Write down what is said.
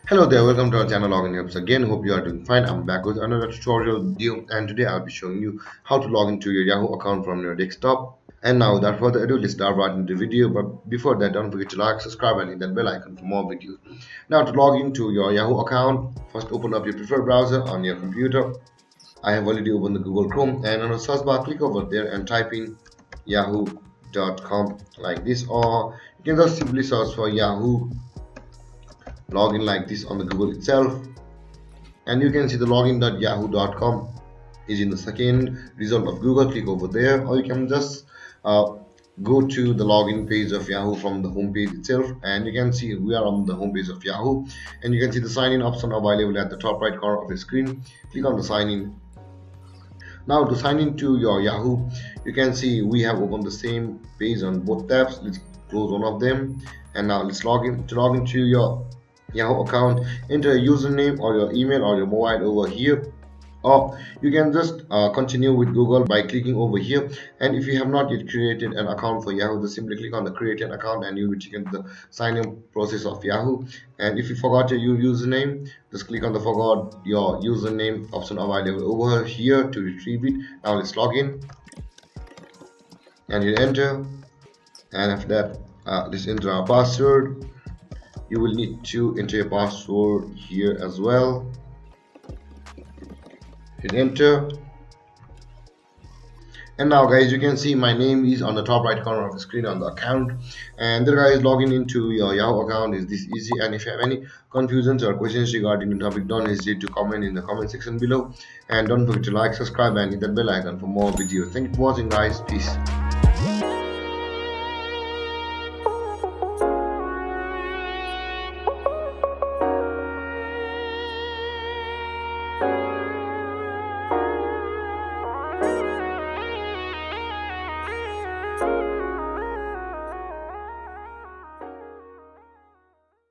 Hello there, welcome to our channel Login Helps again. Hope you are doing fine. I'm back with another tutorial video, and today I'll be showing you how to log into your Yahoo account from your desktop. And now without further ado, let's dive right into the video. But before that, don't forget to like, subscribe and hit that bell icon for more videos. Now to log into your Yahoo account, first open up your preferred browser on your computer. I have already opened the Google Chrome, and on the search bar click over there and type in yahoo.com like this, or you can just simply search for Yahoo login like this on the Google itself, and you can see the login.yahoo.com is in the second result of Google. Click over there, or you can just go to the login page of Yahoo from the home page itself, and you can see we are on the home page of Yahoo, and you can see the sign in option available at the top right corner of the screen. Click on the sign in. Now to sign into your Yahoo, you can see we have opened the same page on both tabs. Let's close one of them, and now let's log in. To log into your Yahoo account, enter a username or your email or your mobile over here, or you can just continue with Google by clicking over here. And if you have not yet created an account for Yahoo, just simply click on the create an account and you will begin the sign in process of Yahoo. And if you forgot your username, just click on the forgot your username option available over here to retrieve it. Now let's log in and hit enter, and after that let's enter our password. You will need to enter your password here as well. Hit enter, and now guys, you can see my name is on the top right corner of the screen on the account. And there guys, logging into your Yahoo account is this easy. And if you have any confusions or questions regarding the topic, don't hesitate to comment in the comment section below, and don't forget to like, subscribe and hit that bell icon for more videos. Thank you for watching guys. Peace.